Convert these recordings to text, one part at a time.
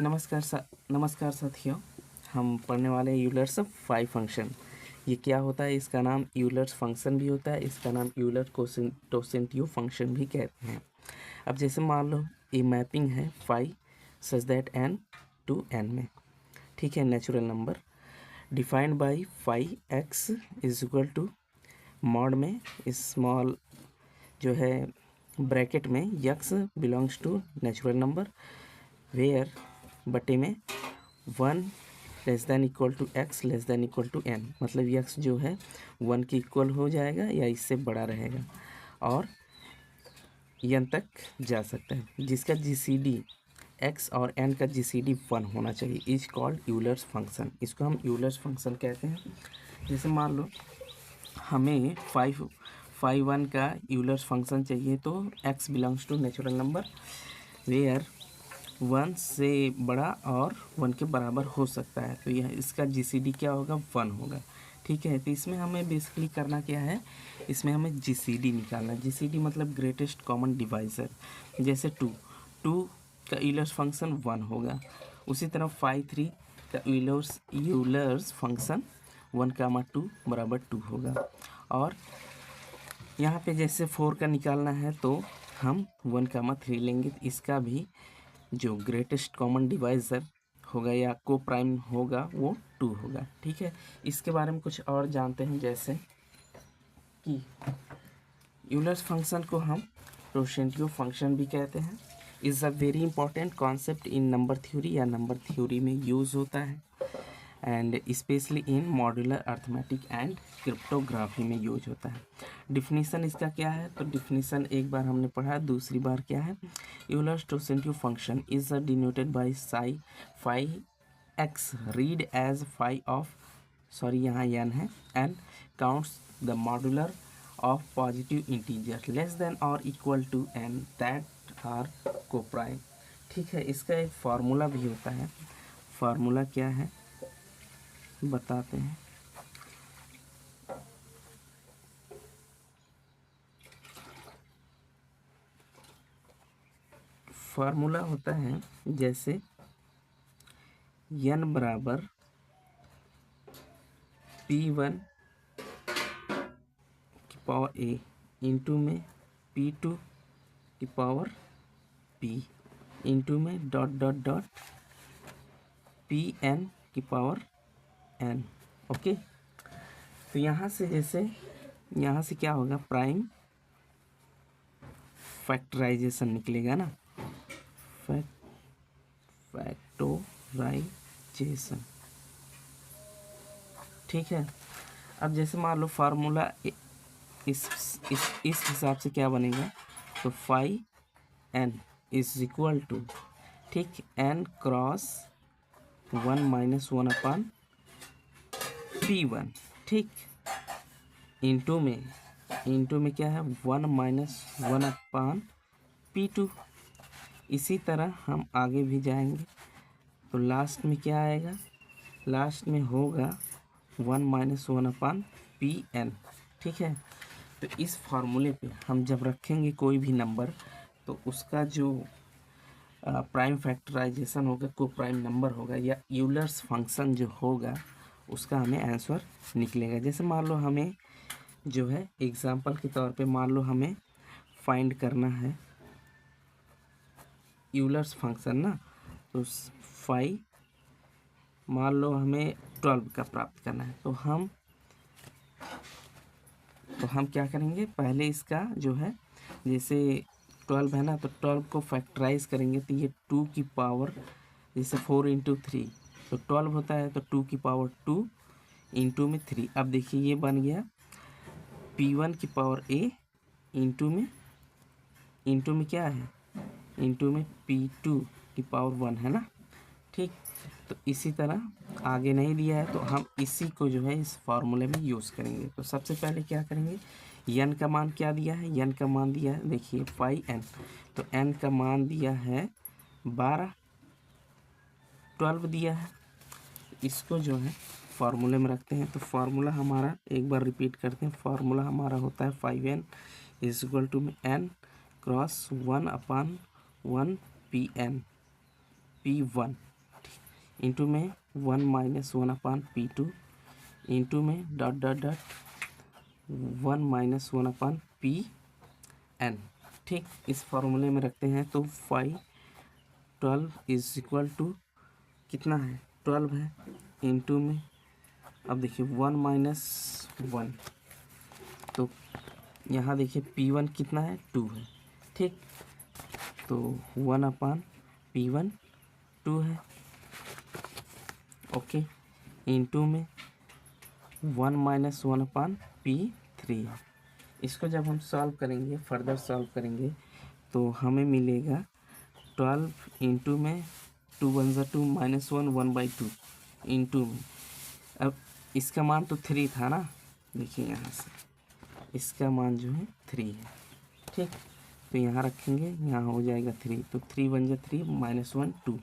नमस्कार साथियों। हम पढ़ने वाले हैं यूलर्स फाइव फंक्शन। ये क्या होता है? इसका नाम यूलर्स फंक्शन भी होता है, इसका नाम यूलर कोसेंटिव फंक्शन भी कहते हैं। अब जैसे मान लो ये मैपिंग है five such that n to n में, ठीक है, natural number defined by five x is equal to mod में स्मॉल जो है ब्रैकेट में x belongs to natural number where बटे में 1 less than equal to x less than equal to n, मतलब x जो है 1 के इक्वल हो जाएगा या इससे बड़ा रहेगा और n तक जा सकता है, जिसका GCD x और n का GCD 1 होना चाहिए, इज कॉल्ड यूलर्स फंक्शन। इसको हम यूलर्स फंक्शन कहते हैं। जैसे मान लो हमें 5 का यूलर्स फंक्शन चाहिए, तो x belongs to natural number where 1 से बड़ा और 1 के बराबर हो सकता है, तो यह इसका GCD क्या होगा? 1 होगा, ठीक है। तो इसमें हमें बेसिकली करना क्या है, इसमें हमें GCD निकालना है। GCD मतलब ग्रेटेस्ट कॉमन डिवाइज़र। जैसे 2 का यूलर्स फंक्शन 1 होगा, उसी तरह 3 का यूलर्स फंक्शन 1, 2 बराबर 2 होगा। और यहाँ पे जैसे 4 का निकालना है तो हम 1, 3 लेंगे, तो इसका भी जो ग्रेटेस्ट कॉमन डिवाइज़र होगा या को प्राइम होगा वो 2 होगा, ठीक है। इसके बारे में कुछ और जानते हैं, जैसे कि यूलर्स फंक्शन को हम कोसेंटिव फंक्शन भी कहते हैं। Is a very important concept in number theory या नंबर थ्योरी में यूज़ होता है and specially in modular arithmetic and cryptography में यूज होता है। डिफिनीसन इसका क्या है? तो डिफिनीसन एक बार हमने पढ़ा, दूसरी बार क्या है? Euler's totient function is denoted by psi phi x read as phi of, sorry यहाँ n है, and counts the modular of positive integer less than और equal to n that are coprime, ठीक है। इसका एक फार्मूला भी होता है। फार्मूला क्या है बताते हैं। फार्मूला होता है जैसे n बराबर P1 की पावर a इंटू में P2 की पावर p इंटू में डॉट डॉट डॉट Pn की पावर n, ओके। तो यहाँ से जैसे यहाँ से क्या होगा? प्राइम फैक्टराइजेशन निकलेगा ना, फैक्टराइजेशन, ठीक है। अब जैसे मान लो फार्मूला इस हिसाब से क्या बनेगा, तो phi n is equal to, ठीक, n क्रॉस 1 - 1 अपन P1, ठीक, इंटू में क्या है? 1 - 1 अपन P2। इसी तरह हम आगे भी जाएंगे तो लास्ट में क्या आएगा? लास्ट में होगा 1 - 1 अपन Pn, ठीक है। तो इस फार्मूले पे हम जब रखेंगे कोई भी नंबर, तो उसका जो प्राइम फैक्टराइजेशन होगा, को प्राइम नंबर होगा या यूलर्स फंक्शन जो होगा, उसका हमें आंसर निकलेगा। जैसे मान लो हमें जो है एग्जांपल के तौर पे मान लो हमें फाइंड करना है यूलर्स फंक्शन ना, तो 5 मान लो हमें 12 का प्राप्त करना है, तो हम क्या करेंगे? पहले इसका जो है जैसे 12 है ना, तो 12 को फैक्टराइज करेंगे, तो ये 2 की पावर, जैसे 4 × 3 तो 12 होता है, तो 2 की पावर 2 इंटू में 3। अब देखिए ये बन गया P1 की पावर a इंटू में क्या है? इंटू में P2 की पावर 1 है ना, ठीक। तो इसी तरह आगे नहीं दिया है, तो हम इसी को जो है इस फार्मूले में यूज़ करेंगे। तो सबसे पहले क्या करेंगे? n का मान क्या दिया है? n का मान दिया है, देखिए 5n, तो n का मान दिया है 12, 12 दिया है। इसको जो है फार्मूले में रखते हैं, तो फार्मूला हमारा एक बार रिपीट करते हैं। फार्मूला हमारा होता है 5n is equal to n cross 1 upon 1 Pn, P1 into में 1 माइनस 1 अपान P2 इंटू में dot dot dot 1 minus 1 upon Pn। ठीक, इस फॉर्मूले में रखते हैं तो 5/12 इज इक्वल टू कितना है 12 है इंटू में अब देखिए 1 माइनस 1 तो यहाँ देखिए P1 कितना है 2 है। ठीक, तो 1 अपान P1 2 है। ओके, इंटू में 1 माइनस 1 अपान P3 है। इसको जब हम सॉल्व करेंगे, फर्दर सॉल्व करेंगे तो हमें मिलेगा 12 इंटू में 2 1 ज़ा 2 माइनस 1 1/2 इंटू में अब इसका मान तो 3 था ना, देखिए यहाँ से इसका मान जो है 3 है। ठीक, तो यहाँ रखेंगे, यहाँ हो जाएगा 3, तो 3 1 ज़ा 3 माइनस 1 2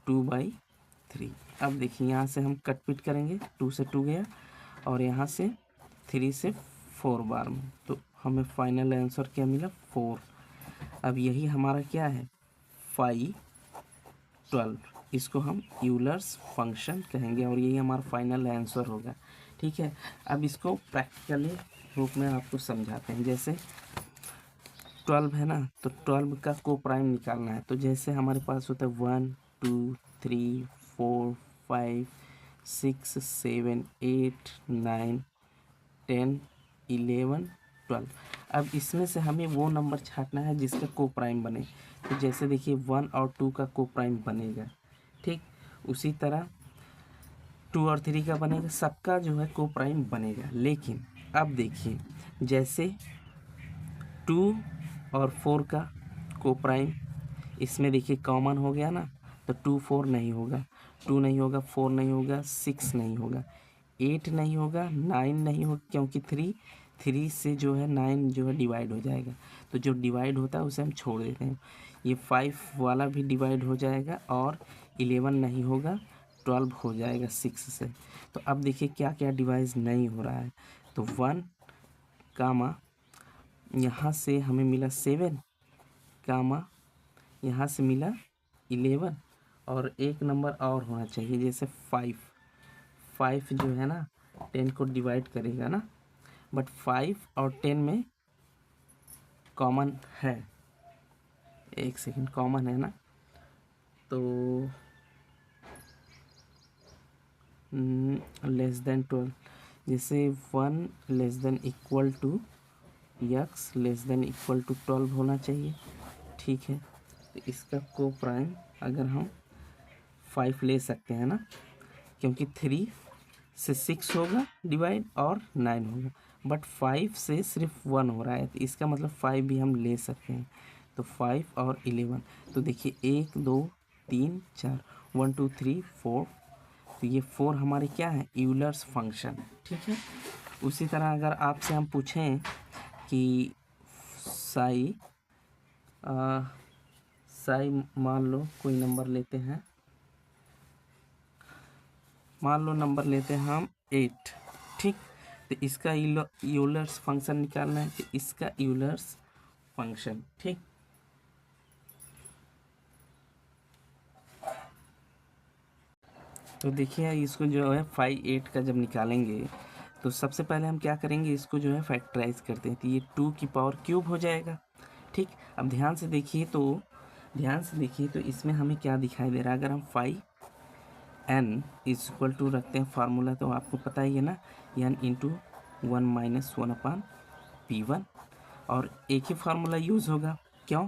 2/3। अब देखिए यहाँ से हम कट पिट करेंगे, 2 से 2 गया और यहाँ से 3 से 4 बार में, तो हमें फाइनल आंसर क्या मिला 4। अब यही हमारा क्या है 5/12, इसको हम यूलर्स फंक्शन कहेंगे और यही हमारा फाइनल आंसर होगा। ठीक है, अब इसको प्रैक्टिकली रूप में आपको समझाते हैं। जैसे 12 है ना, तो 12 का को प्राइम निकालना है, तो जैसे हमारे पास होता है 1 2 3 4 5 6 7 8 9 10 11 12। अब इसमें से हमें वो नंबर छांटना है जिसका को प्राइम बने। तो जैसे देखिए 1 और 2 का को प्राइम बनेगा। ठीक, उसी तरह 2 और 3 का बनेगा, सबका जो है को प्राइम बनेगा। लेकिन अब देखिए जैसे 2 और 4 का को प्राइम इसमें देखिए कॉमन हो गया ना, तो 2 4 नहीं होगा, 2 नहीं होगा, 4 नहीं होगा, 6 नहीं होगा, 8 नहीं होगा, 9 नहीं होगा, क्योंकि 3 से जो है 9 जो है डिवाइड हो जाएगा, तो जो डिवाइड होता है उसे हम छोड़ देते हैं। ये 5 वाला भी डिवाइड हो जाएगा और 11 नहीं होगा, 12 हो जाएगा 6 से। तो अब देखिए क्या क्या डिवाइड नहीं हो रहा है, तो 1 कामा यहाँ से हमें मिला 7 कामा यहाँ से मिला 11 और एक नंबर और होना चाहिए जैसे 5 जो है ना 10 को डिवाइड करेगा ना, बट 5 और 10 में कॉमन है, एक सेकंड कॉमन है ना, तो लेस देन 12, जैसे 1 less than equal to x less than equal to 12 होना चाहिए। ठीक है, तो इसका को प्राइम अगर हम 5 ले सकते हैं ना, क्योंकि 3 से 6 होगा डिवाइड और 9 होगा, बट 5 से सिर्फ 1 हो रहा है, तो इसका मतलब 5 भी हम ले सकते हैं। तो 5 और 11, तो देखिए 1 2 3 4 1 2 3 4, तो ये 4 हमारे क्या है यूलर्स फंक्शन। ठीक है, उसी तरह अगर आपसे हम पूछें कि साई मान लो कोई नंबर लेते हैं, मान लो नंबर लेते हैं हम 8। ठीक, तो इसका यूलर्स फंक्शन निकालना है, तो इसका यूलर्स फंक्शन। ठीक, तो देखिए इसको जो है 5 8 का जब निकालेंगे तो सबसे पहले हम क्या करेंगे, इसको जो है फैक्टराइज करते हैं, तो ये 2 की पावर क्यूब हो जाएगा। ठीक, अब ध्यान से देखिए तो इसमें हमें क्या दिखाई दे रहा है, अगर हम 5n इज इक्वल टू रखते हैं फार्मूला, तो आपको पता ही है ना n इंटू 1 माइनस 1 अपान P1, और एक ही फार्मूला यूज़ होगा। क्यों?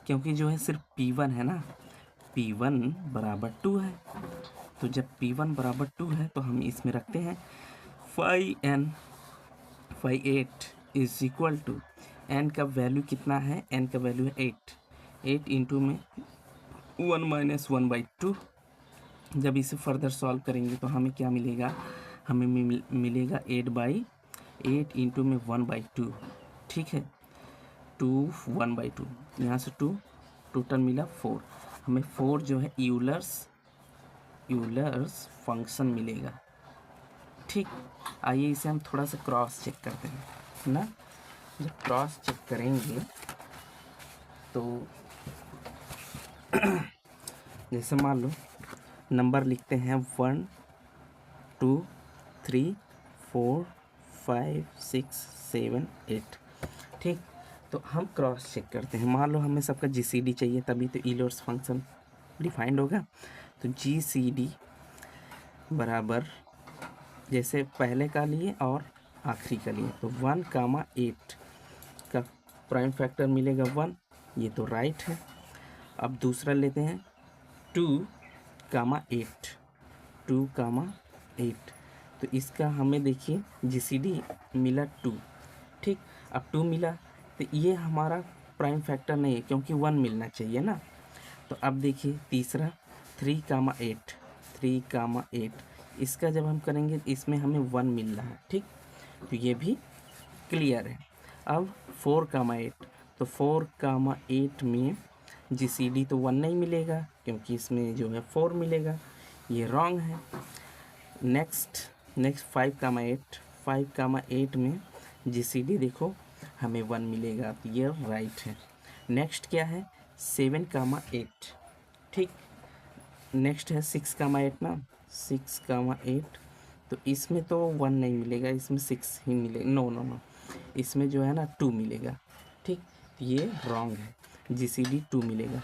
क्योंकि जो है सिर्फ P1 है ना, P1 बराबर 2 है, तो जब P1 बराबर 2 है तो हम इसमें रखते हैं 5n 8 is equal to n का वैल्यू कितना है, n का वैल्यू है 8 इंटू में 1 माइनस 1/2। जब इसे फर्दर सॉल्व करेंगे तो हमें क्या मिलेगा, हमें मिलेगा 8/8 इंटू में 1/2। ठीक है, 2 1/2, यहाँ से 2 टोटल मिला 4, हमें 4 जो है यूलर्स फंक्शन मिलेगा। ठीक, आइए इसे हम थोड़ा सा क्रॉस चेक करते हैं ना। जब क्रॉस चेक करेंगे तो जैसे मान लो नंबर लिखते हैं 1 2 3 4 5 6 7 8, ठीक। तो हम क्रॉस चेक करते हैं। मान लो हमें सबका जीसीडी चाहिए, तभी तो ईलोर्स फंक्शन डिफाइंड होगा। तो जीसीडी बराबर जैसे पहले का लिए और आखिरी का लिए, तो 1,8 का प्राइम फैक्टर मिलेगा 1, ये तो राइट है। अब दूसरा लेते हैं 2,8, 2,8, तो इसका हमें देखिए जीसीडी मिला 2, ठीक। अब 2 मिला तो ये हमारा प्राइम फैक्टर नहीं है, क्योंकि 1 मिलना चाहिए ना। तो अब देखिए तीसरा 3,8, 3,8, इसका जब हम करेंगे इसमें हमें 1 मिल रहा है, ठीक। तो ये भी क्लियर है। अब 4,8, तो 4,8 में जीसीडी तो 1 नहीं मिलेगा, क्योंकि इसमें जो है 4 मिलेगा, ये रॉन्ग है। नेक्स्ट 5,8, 5,8 में जीसीडी देखो हमें 1 मिलेगा, तो ये राइट है। नेक्स्ट क्या है 7,8, ठीक। नेक्स्ट है 6,8 ना, 6,8, तो इसमें तो 1 नहीं मिलेगा, इसमें 6 ही मिलेगा। नो, इसमें जो है ना 2 मिलेगा, ठीक। तो ये रॉन्ग है, जीसीडी 2 मिलेगा।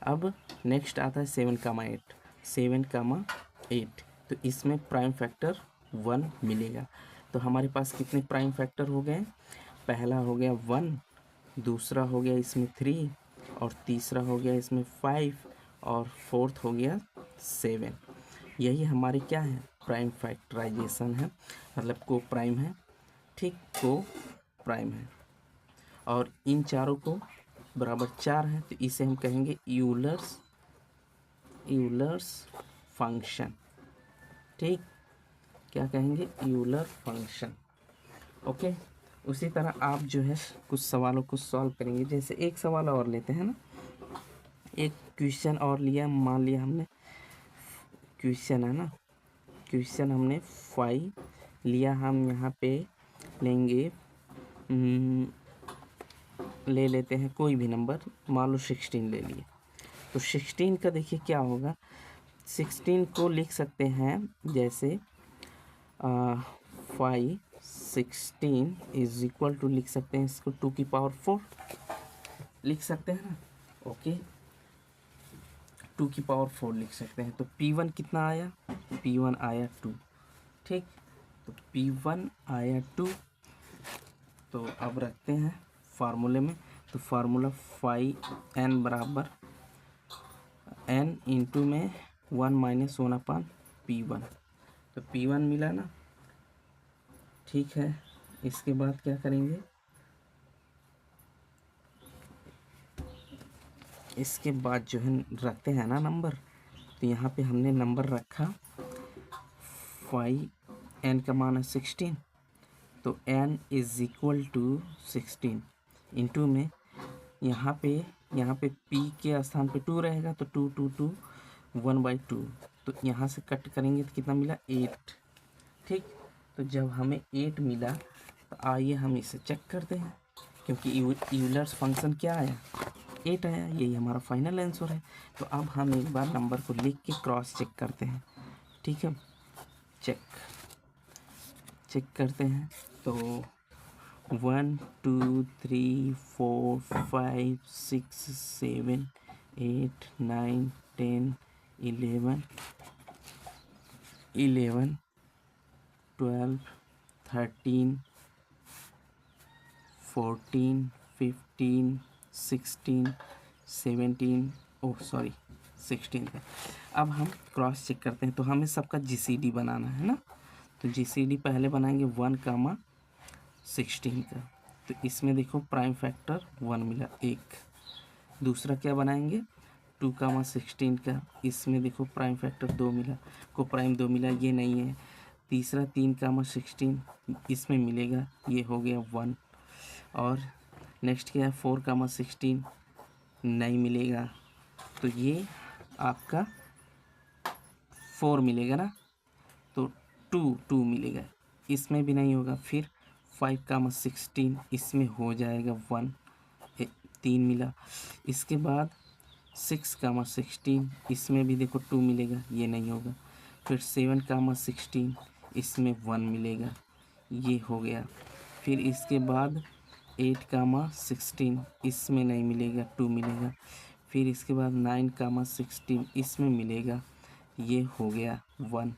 अब नेक्स्ट आता है 7,8, 7,8, तो इसमें प्राइम फैक्टर 1 मिलेगा। तो हमारे पास कितने प्राइम फैक्टर हो गए? पहला हो गया 1, दूसरा हो गया इसमें 3, और तीसरा हो गया इसमें 5, और फोर्थ हो गया 7। यही हमारे क्या है? प्राइम फैक्टराइजेशन है, मतलब को प्राइम है, ठीक, को प्राइम है। और इन चारों को बराबर 4 है, तो इसे हम कहेंगे यूलर्स फंक्शन, ठीक। क्या कहेंगे? Euler function, okay. उसी तरह आप जो है कुछ सवालों को सॉल्व करेंगे। जैसे एक सवाल और लेते हैं ना, एक क्वेश्चन और लिया, मान लिया हमने क्वेश्चन है ना, क्वेश्चन हमने 5 लिया, हम यहाँ पे लेंगे ले लेते हैं कोई भी नंबर, मान लो 16 ले लिए। तो 16 का देखिए क्या होगा, 16 को लिख सकते हैं जैसे 5 16 इज इक्वल टू, लिख सकते हैं इसको 2 की पावर 4 लिख सकते हैं ना, ओके। 2 की पावर 4 लिख सकते हैं। तो P1 कितना आया? P1 आया 2, ठीक। तो P1 आया 2। तो अब रखते हैं फार्मूले में, तो फार्मूला 5n बराबर n इंटू में 1 माइनस 1/P1, तो P1 मिला ना, ठीक है। इसके बाद क्या करेंगे, इसके बाद जो है रखते हैं ना नंबर, तो यहाँ पे हमने नंबर रखा 5, n का मान है 16, तो n is equal to 16 into में यहाँ पे p के स्थान पे 2 रहेगा, तो 2 2 2 1/2, तो यहाँ से कट करेंगे तो कितना मिला? 8, ठीक। तो जब हमें 8 मिला, तो आइए हम इसे चेक करते हैं, क्योंकि यूलर्स फंक्शन क्या आया? 8 आया, यही हमारा फाइनल आंसर है। तो अब हम एक बार नंबर को लिख के क्रॉस चेक करते हैं, ठीक है। चेक करते हैं, तो 1 2 3 4 5 6 7 8 9 10 11 12 13 14 15 16 17, ओह सॉरी 16 है। अब हम क्रॉस चेक करते हैं, तो हमें सबका जीसीडी बनाना है ना, तो जीसीडी पहले बनाएंगे 1,16 का, तो इसमें देखो प्राइम फैक्टर 1 मिला, एक। दूसरा क्या बनाएंगे 2,16 का, इसमें देखो प्राइम फैक्टर 2 मिला, को प्राइम 2 मिला, ये नहीं है। तीसरा 3,16 इसमें मिलेगा, ये हो गया 1। और नेक्स्ट क्या है 4,16 नहीं मिलेगा, तो ये आपका 4 मिलेगा ना, तो 2 मिलेगा, इसमें भी नहीं होगा। फिर 5,16 इसमें हो जाएगा 1, 3 मिला। इसके बाद 6,16 इसमें भी देखो 2 मिलेगा, ये नहीं होगा। फिर 7,16 इसमें 1 मिलेगा, ये हो गया। फिर इसके बाद 8,16 इसमें नहीं मिलेगा, 2 मिलेगा। फिर इसके बाद 9,16 इसमें मिलेगा, ये हो गया 1।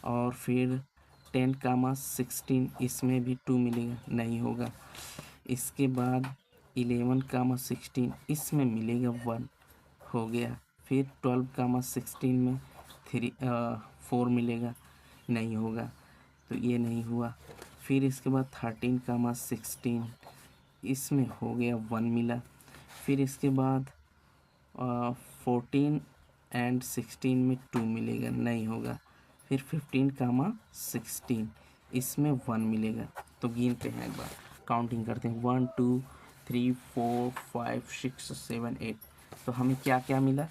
और फिर 10,16 इसमें भी 2 मिलेगा, नहीं होगा। इसके बाद 11,16 इसमें मिलेगा 1, हो गया। फिर 12,16 में 4 मिलेगा, नहीं होगा, तो ये नहीं हुआ। फिर इसके बाद 13,16 इसमें हो गया 1 मिला। फिर इसके बाद 14 एंड 16 में 2 मिलेगा, नहीं होगा। फिर 15,16 इसमें 1 मिलेगा। तो गिनते हैं, एक बार काउंटिंग करते हैं, 1 2 3 4 5 6 7 8। तो हमें क्या क्या मिला?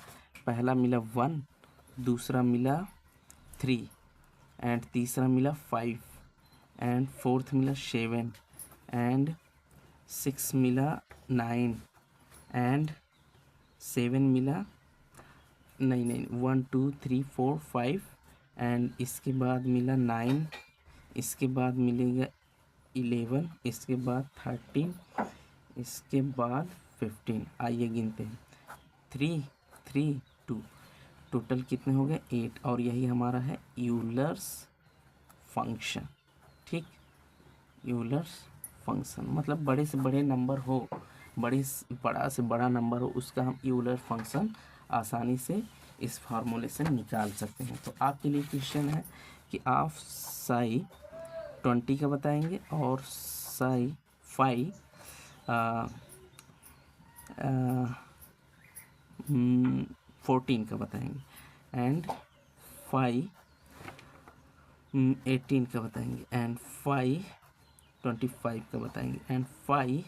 पहला मिला 1, दूसरा मिला 3 एंड तीसरा मिला 5 एंड फोर्थ मिला 7 एंड 6 मिला 9 एंड 7 मिला, नहीं 1 2 3 4 5 एंड इसके बाद मिला 9, इसके बाद मिलेगा 11, इसके बाद 13, इसके बाद 15। आइए गिनते हैं, 3 3 2, टोटल कितने हो गए? 8। और यही हमारा है यूलर्स फंक्शन। ठीक, यूलर्स फंक्शन मतलब बड़े से बड़े नंबर हो, बड़ा से बड़ा नंबर हो, उसका हम यूलर फंक्शन आसानी से इस फार्मूले से निकाल सकते हैं। तो आपके लिए क्वेश्चन है कि आप साई 20 का बताएंगे और साई 5 14 का बताएंगे एंड 5 18 का बताएंगे एंड 5 25 का बताएंगे एंड 5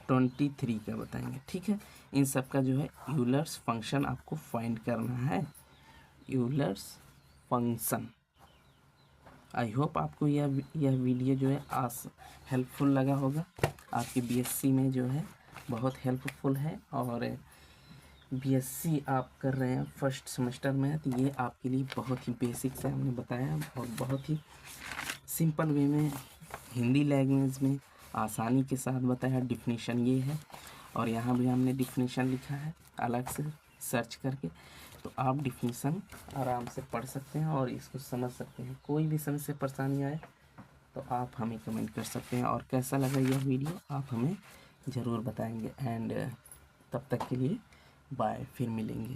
23 का बताएंगे। ठीक है, इन सब का जो है यूलर्स फंक्शन आपको फाइंड करना है, यूलर्स फंक्शन। आई होप आपको यह वीडियो जो है हेल्पफुल लगा होगा। आपकी बीएससी में जो है बहुत हेल्पफुल है, और बीएससी आप कर रहे हैं फर्स्ट सेमेस्टर में, तो ये आपके लिए बहुत ही बेसिक से हमने बताया और बहुत ही सिंपल वे में हिंदी लैंग्वेज में आसानी के साथ बताया। डिफिनीशन ये है, और यहाँ भी हमने डिफिनीशन लिखा है अलग से सर्च करके, तो आप डिफिनीशन आराम से पढ़ सकते हैं और इसको समझ सकते हैं। कोई भी समस्या परेशानी आए तो आप हमें कमेंट कर सकते हैं, और कैसा लगा यह वीडियो आप हमें ज़रूर बताएंगे। एंड तब तक के लिए बाय, फिर मिलेंगे।